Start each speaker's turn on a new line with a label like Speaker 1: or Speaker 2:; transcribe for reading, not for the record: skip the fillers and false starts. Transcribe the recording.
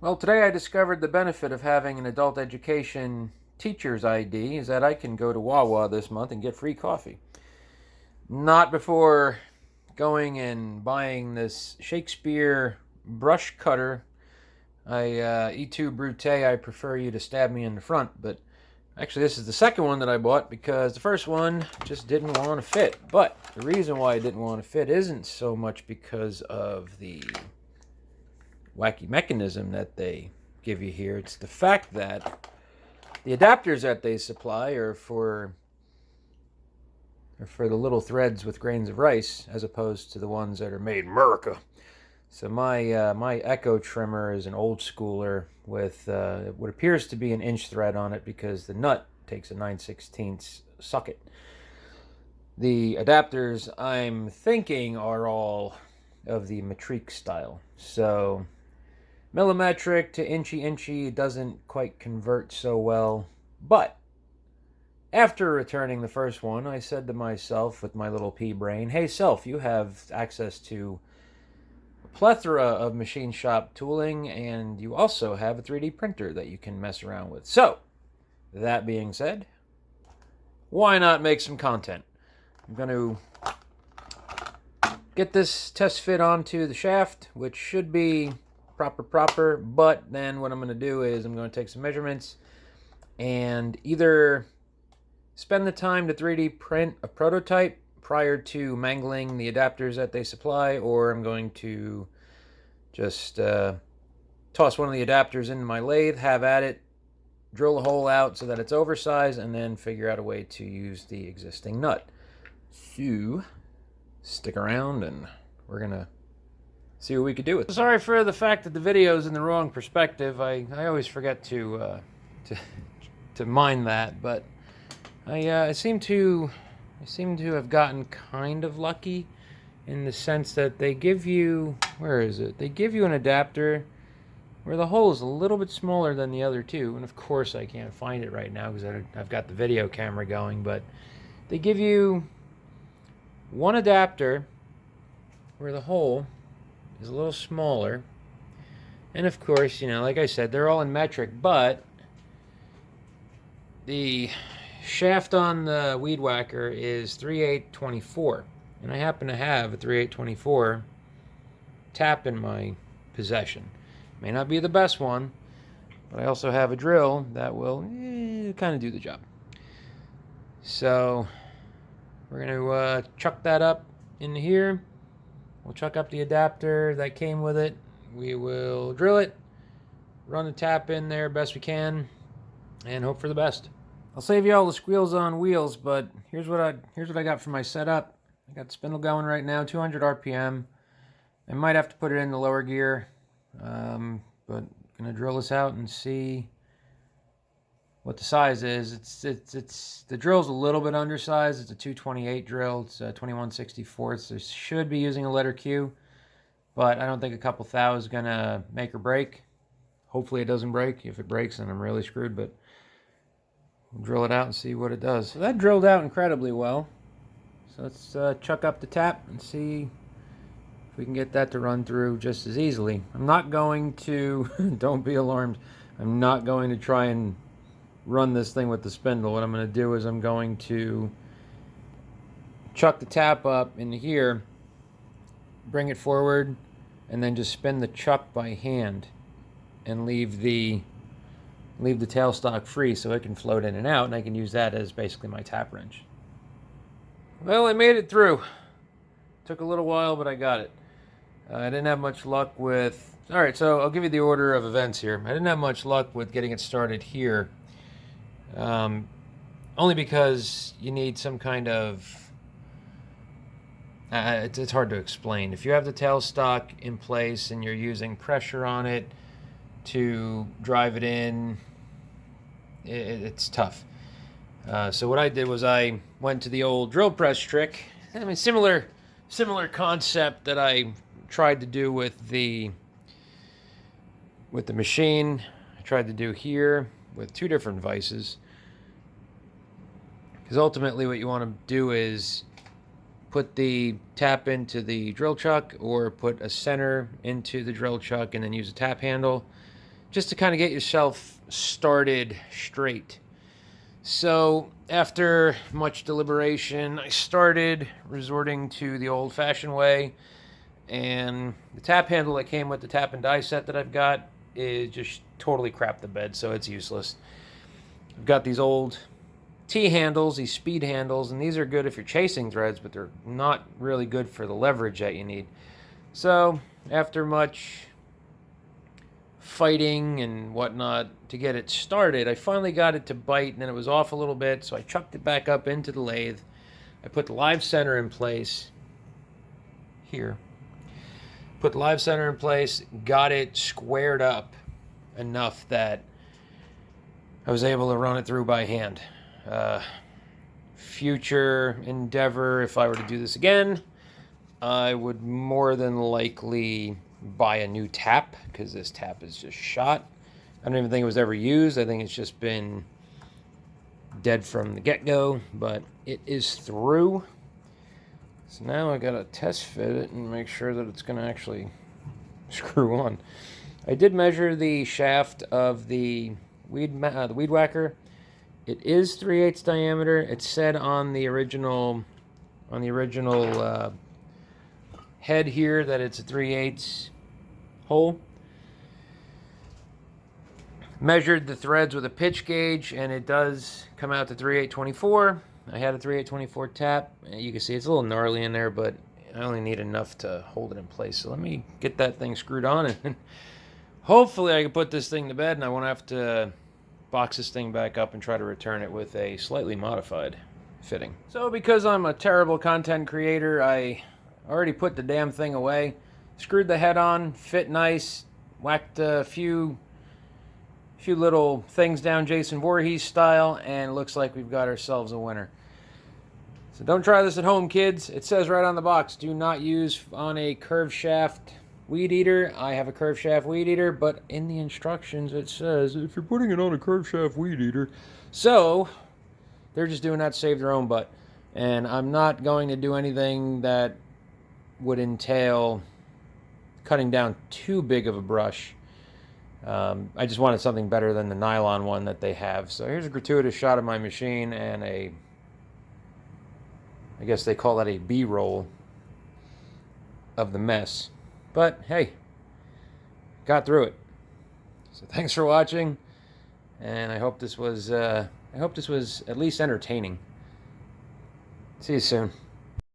Speaker 1: Well, today I discovered the benefit of having an adult education teacher's ID is that I can go to Wawa this month and get free coffee. Not before going and buying this Shakespeare brush cutter. E2 Brute, I prefer you to stab me in the front, but actually this is the second one that I bought because the first one just didn't want to fit. But the reason why it didn't want to fit isn't so much because of the wacky mechanism that they give you here. It's the fact that the adapters that they supply are for the little threads with grains of rice, as opposed to the ones that are made in America. So my Echo trimmer is an old schooler with what appears to be an inch thread on it because the nut takes a 9/16 socket. The adapters I'm thinking are all of the metrique style. So millimetric to inchy doesn't quite convert so well. But after returning the first one, I said to myself with my little pea brain, hey self, you have access to a plethora of machine shop tooling, and you also have a 3D printer that you can mess around with. So, that being said, why not make some content? I'm going to get this test fit onto the shaft, which should be proper, but then what I'm going to do is I'm going to take some measurements and either spend the time to 3D print a prototype prior to mangling the adapters that they supply, or I'm going to just toss one of the adapters into my lathe, have at it, drill a hole out so that it's oversized, and then figure out a way to use the existing nut. So, stick around and we're going to see what we could do with it. Sorry for the fact that the video's in the wrong perspective. I always forget to mind that, but I seem to have gotten kind of lucky in the sense that they give you, where is it? They give you an adapter where the hole is a little bit smaller than the other two, and of course I can't find it right now because I've got the video camera going, but they give you one adapter where the hole is a little smaller, and of course, like I said, they're all in metric, but the shaft on the weed whacker is 3/8/24, and I happen to have a 3/8/24 tap in my possession. May not be the best one, but I also have a drill that will kind of do the job. So we're going to chuck that up into here. We'll chuck up the adapter that came with it. We will drill it, run the tap in there best we can, and hope for the best. I'll save you all the squeals on wheels, but here's what I got for my setup. I got the spindle going right now, 200 RPM. I might have to put it in the lower gear, but gonna drill this out and see what the size is. It's the drill's a little bit undersized. It's a 228 drill. It's a 21/64. So should be using a letter Q, but I don't think a couple thou is gonna make or break. Hopefully it doesn't break. If it breaks, then I'm really screwed, but we'll drill it out and see what it does. So that drilled out incredibly well. So let's chuck up the tap and see if we can get that to run through just as easily. I'm not going to, don't be alarmed, I'm not going to try and run this thing with the spindle. What I'm going to do is I'm going to chuck the tap up into here, bring it forward, and then just spin the chuck by hand and leave the tailstock free so it can float in and out, and I can use that as basically my tap wrench. Well, I made it through. Took a little while, but I got it. I didn't have much luck with... Alright, so I'll give you the order of events here. I didn't have much luck with getting it started here. Only because you need some kind of... it's hard to explain. If you have the tailstock in place and you're using pressure on it to drive it in, it's tough. So what I did was I went to the old drill press trick. I mean, similar concept that I tried to do with the machine. I tried to do here with two different vices. Because ultimately what you want to do is put the tap into the drill chuck or put a center into the drill chuck and then use a tap handle. just to kind of get yourself started straight. So after much deliberation, I started resorting to the old-fashioned way, and the tap handle that came with the tap and die set that I've got is just totally crap the bed, so it's useless. I've got these old T-handles, these speed handles, and these are good if you're chasing threads, but they're not really good for the leverage that you need. So after much fighting and whatnot to get it started, I finally got it to bite, and then it was off a little bit, so I chucked it back up into the lathe. I put the live center in place here. Put the live center in place, got it squared up enough that I was able to run it through by hand. Future endeavor, if I were to do this again, I would more than likely buy a new tap, because this tap is just shot. I don't even think it was ever used. I think it's just been dead from the get-go, but it is through. So now I gotta test fit it and make sure that it's gonna actually screw on. I did measure the shaft of the weed whacker. It is 3/8 diameter. It said on the original head here that it's a 3/8 hole. Measured the threads with a pitch gauge, and it does come out to 3/824. I had a 3/824 tap. You can see it's a little gnarly in there, but I only need enough to hold it in place. So let me get that thing screwed on, and hopefully I can put this thing to bed, and I won't have to box this thing back up and try to return it with a slightly modified fitting. So because I'm a terrible content creator, I already put the damn thing away, screwed the head on, fit nice, whacked a few little things down Jason Voorhees style, and it looks like we've got ourselves a winner. So don't try this at home, kids. It says right on the box, do not use on a curved shaft weed eater. I have a curved shaft weed eater, but in the instructions it says if you're putting it on a curved shaft weed eater. So they're just doing that to save their own butt. And I'm not going to do anything that would entail cutting down too big of a brush. I just wanted something better than the nylon one that they have. So here's a gratuitous shot of my machine and I guess they call that a B-roll of the mess. But hey, got through it. So thanks for watching, and I hope this was at least entertaining. See you soon.